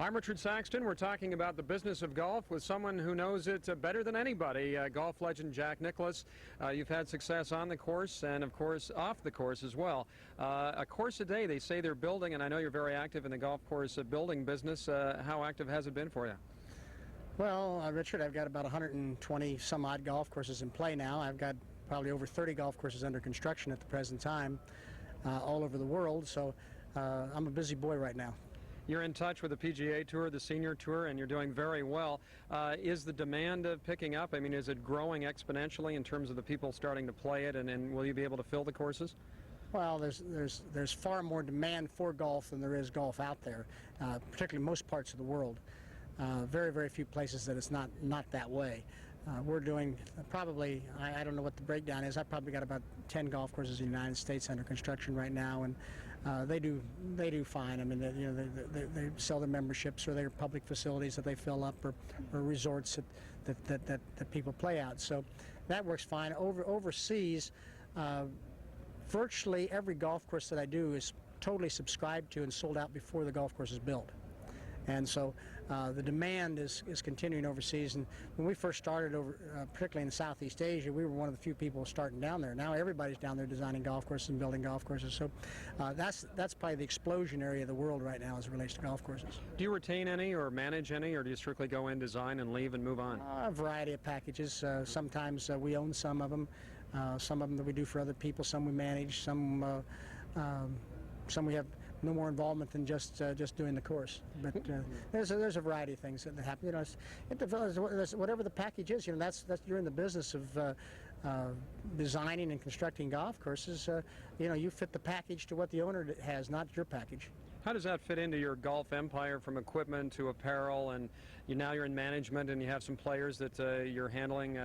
I'm Richard Saxton. We're talking about the business of golf with someone who knows it better than anybody, golf legend Jack Nicklaus. You've had success on the course and, of course, off the course as well. A course a day, they say they're building, and I know you're very active in the golf course building business. How active has it been for you? Well, Richard, I've got about 120 some odd golf courses in play now. I've got probably over 30 golf courses under construction at the present time, all over the world, so I'm a busy boy right now. You're in touch with the PGA Tour, the Senior Tour, and you're doing very well. Is the demand picking up? I mean, is it growing exponentially in terms of the people starting to play it, and will you be able to fill the courses? Well, there's far more demand for golf than there is golf out there, particularly most parts of the world. Very, very few places that it's not that way. We're doing probably, I don't know what the breakdown is. I've probably got about 10 golf courses in the United States under construction right now, and they do fine. I mean, they sell their memberships or their public facilities that they fill up, or resorts that people play out. So that works fine. Overseas, virtually every golf course that I do is totally subscribed to and sold out before the golf course is built. And so the demand is continuing overseas. And when we first started particularly in Southeast Asia, we were one of the few people starting down there. Now everybody's down there designing golf courses and building golf courses. So that's probably the explosion area of the world right now as it relates to golf courses. Do you retain any or manage any, or do you strictly go in, design, and leave and move on? A variety of packages. Sometimes we own some of them that we do for other people. Some we manage. Some we have no more involvement than just doing the course. But there's a variety of things that happen. You know, whatever the package is. You know, that's you're in the business of designing and constructing golf courses. You know, you fit the package to what the owner has, not your package. How does that fit into your golf empire, from equipment to apparel, and now you're in management and you have some players that you're handling?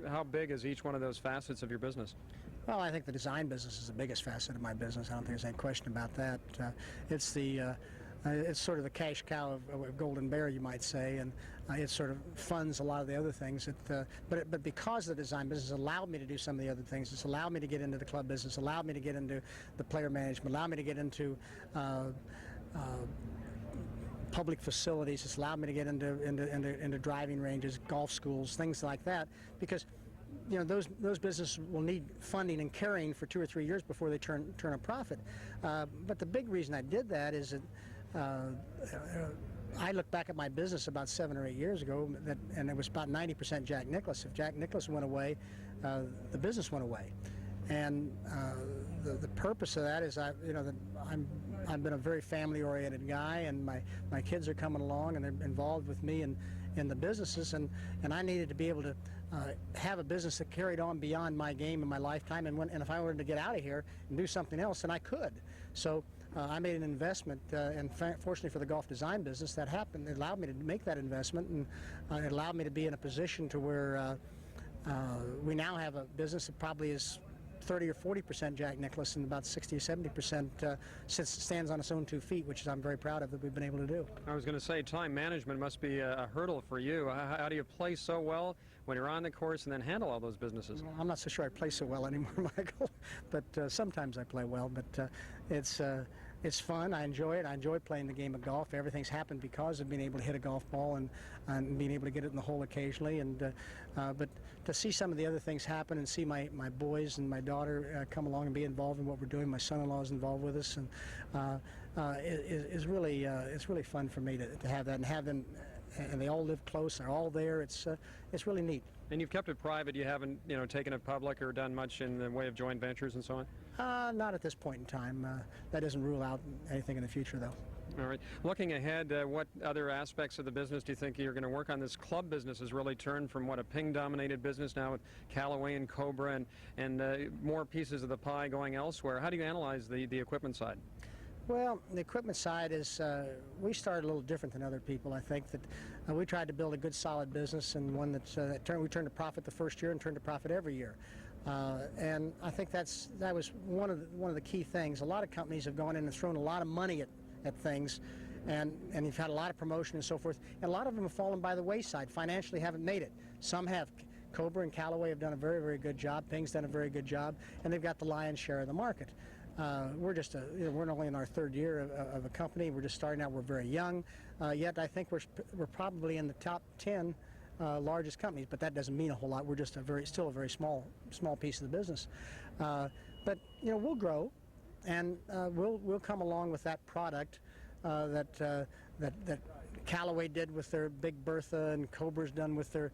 How big is each one of those facets of your business? Well, I think the design business is the biggest facet of my business. I don't think there's any question about that. It's sort of the cash cow of Golden Bear, you might say, and it sort of funds a lot of the other things. But because the design business allowed me to do some of the other things, it's allowed me to get into the club business, allowed me to get into the player management, allowed me to get into public facilities. It's allowed me to get into driving ranges, golf schools, things like that, because you know, those businesses will need funding and carrying for 2 or 3 years before they turn a profit. But the big reason I did that is that I look back at my business about 7 or 8 years ago, and it was about 90% Jack Nicklaus. If Jack Nicklaus went away, the business went away. And the purpose of that is, I've been a very family-oriented guy, and my kids are coming along and they're involved with me in the businesses, and I needed to be able to have a business that carried on beyond my game and my lifetime. And if I wanted to get out of here and do something else, then I could. So I made an investment, and fortunately for the golf design business, that happened. It allowed me to make that investment, and it allowed me to be in a position to where we now have a business that probably is 30 or 40% Jack Nicklaus, and about 60 or 70% stands on its own 2 feet, which I'm very proud of that we've been able to do. I was going to say, time management must be a hurdle for you. How do you play so well when you're on the course and then handle all those businesses? Well, I'm not so sure I play so well anymore, Michael, but sometimes I play well. But it's fun. I enjoy it. I enjoy playing the game of golf. Everything's happened because of being able to hit a golf ball and being able to get it in the hole occasionally. And but to see some of the other things happen, and see my boys and my daughter come along and be involved in what we're doing. My son-in-law is involved with us, and it's really fun for me to have that, and have them. And they all live close. They're all there. It's really neat. And you've kept it private. You haven't, taken it public or done much in the way of joint ventures and so on? Not at this point in time. That doesn't rule out anything in the future, though. All right. Looking ahead, what other aspects of the business do you think you're going to work on? This club business has really turned from a ping-dominated business now with Callaway and Cobra and more pieces of the pie going elsewhere. How do you analyze the equipment side? Well, the equipment side is, we started a little different than other people. I think that we tried to build a good, solid business, and one we turned to profit the first year and turned to profit every year. And I think that was one of the key things. A lot of companies have gone in and thrown a lot of money at things, and you've had a lot of promotion and so forth. And a lot of them have fallen by the wayside. Financially, haven't made it. Some have. Cobra and Callaway have done a very, very good job. Ping's done a very good job, and they've got the lion's share of the market. we're just we're only in our third year of a company. We're just starting out. We're very young, yet I think we're probably in the top 10 largest companies. But that doesn't mean a whole lot. We're just still a very small piece of the business. But we'll grow, and we'll come along with that product that Callaway did with their Big Bertha, and Cobra's done with their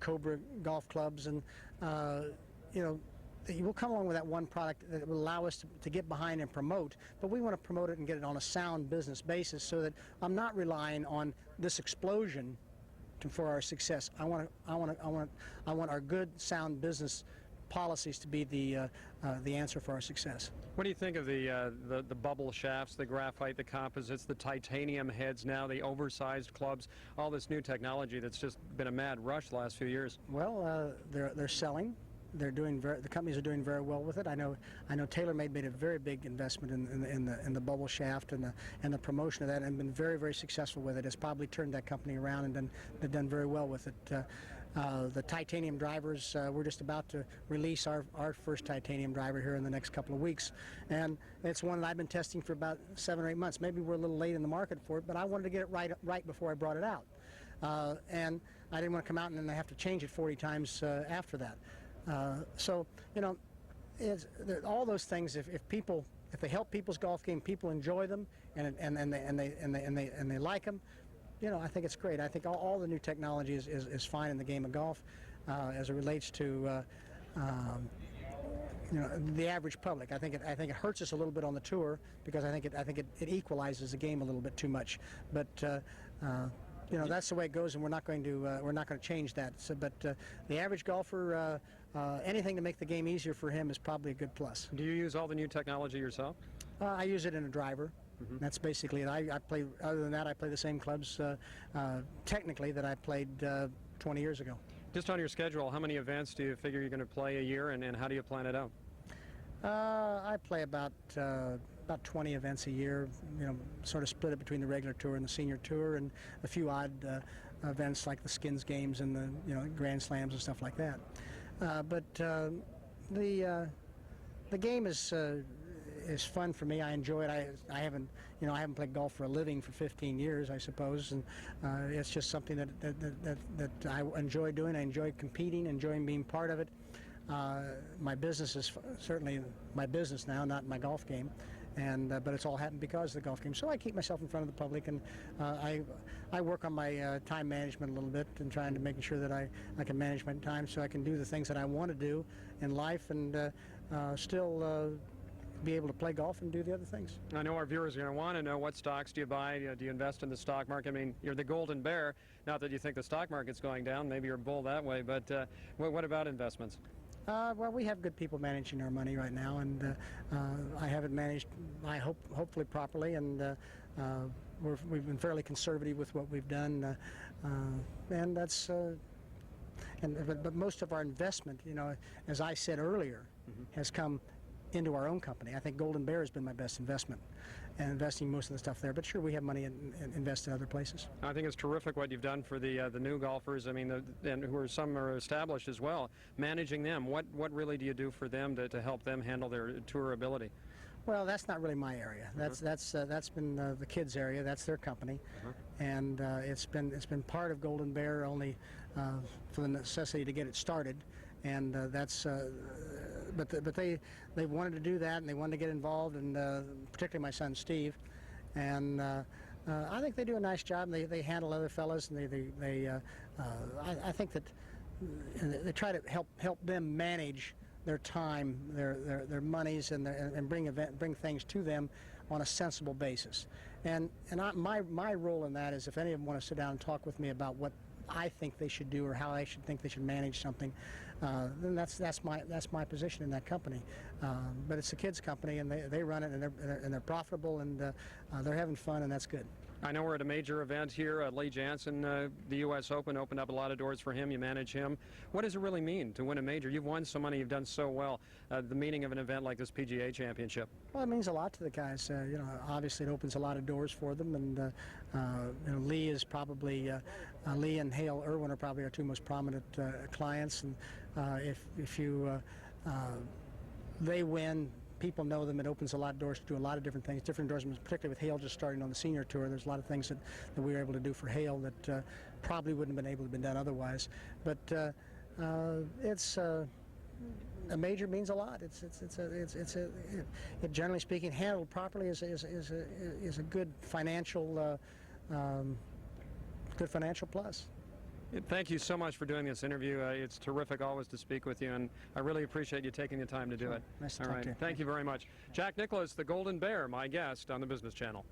Cobra golf clubs, and we'll come along with that one product that will allow us to get behind and promote, but we want to promote it and get it on a sound business basis so that I'm not relying on this explosion for our success. I want our good, sound business policies to be the answer for our success. What do you think of the bubble shafts, the graphite, the composites, the titanium heads now, the oversized clubs, all this new technology that's just been a mad rush the last few years? Well, they're selling. They're doing the companies are doing very well with it. I know TaylorMade made a very big investment in the bubble shaft and the promotion of that, and been very, very successful with it. It's probably turned that company around and done very well with it. The titanium drivers, we're just about to release our first titanium driver here in the next couple of weeks, and it's one that I've been testing for about 7 or 8 months. Maybe we're a little late in the market for it, but I wanted to get it right before I brought it out, and I didn't want to come out and then have to change it 40 times after that. So all those things. If they help people's golf game, people enjoy them, and they like them. I think it's great. I think all the new technology is fine in the game of golf as it relates to the average public. I think it hurts us a little bit on the tour because I think it equalizes the game a little bit too much. But that's the way it goes, and we're not going to change that. So, but the average golfer, anything to make the game easier for him is probably a good plus. Do you use all the new technology yourself? I use it in a driver. Mm-hmm. That's basically it. I play. Other than that, I play the same clubs technically that I played 20 years ago. Just on your schedule, how many events do you figure you're going to play a year, and how do you plan it out? I play about 20 events a year, sort of split it between the regular tour and the senior tour, and a few odd events like the Skins games and the Grand Slams and stuff like that. But the game is fun for me. I enjoy it. I haven't played golf for a living for 15 years, I suppose, and it's just something that I enjoy doing. I enjoy competing, enjoying being part of it. My business is certainly my business now, not my golf game, but it's all happened because of the golf game. So I keep myself in front of the public, and I work on my time management a little bit and trying to making sure that I can manage my time so I can do the things that I want to do in life and still be able to play golf and do the other things. I know our viewers are going to want to know, what stocks do you buy? Do you invest in the stock market? I mean, you're the golden bear. Not that you think the stock market's going down. Maybe you're a bull that way. But what about investments? Well, we have good people managing our money right now, and I have it managed, hopefully properly, and we've been fairly conservative with what we've done, and that's. But most of our investment, as I said earlier, mm-hmm. has come into our own company. I think Golden Bear has been my best investment, and investing most of the stuff there. But sure, we have money invest in other places. I think it's terrific what you've done for the new golfers. I mean, and some are established as well. Managing them, what really do you do for them to help them handle their tour ability? Well, that's not really my area. That's been the kids' area. That's their company, and it's been part of Golden Bear only for the necessity to get it started, and that's. But they wanted to do that, and they wanted to get involved, and particularly my son Steve, and I think they do a nice job. And they handle other fellas, and I think that they try to help them manage their time, their monies, and bring things to them on a sensible basis. And my role in that is, if any of them want to sit down and talk with me about what I think they should do or how I think they should manage something, then that's my position in that company. But it's a kids' company, and they run it, and they're profitable, and they're having fun, and that's good. I know we're at a major event here. Lee Janzen, the U.S. Open, opened up a lot of doors for him. You manage him. What does it really mean to win a major? You've won so many. You've done so well. The meaning of an event like this PGA Championship. Well, it means a lot to the guys. Obviously it opens a lot of doors for them, and Lee is probably Lee and Hale Irwin are probably our two most prominent clients. And if they win, people know them. It opens a lot of doors to do a lot of different things, different endorsements, particularly with Hale just starting on the senior tour. There's a lot of things that we were able to do for Hale that probably wouldn't have been able to be done otherwise. But a major means a lot. It generally speaking, handled properly, is a good financial plus. Thank you so much for doing this interview. It's terrific always to speak with you, and I really appreciate you taking the time to do it. Nice to All talk right. to you. Thank you very much. Jack Nicklaus, the Golden Bear, my guest on the Business Channel.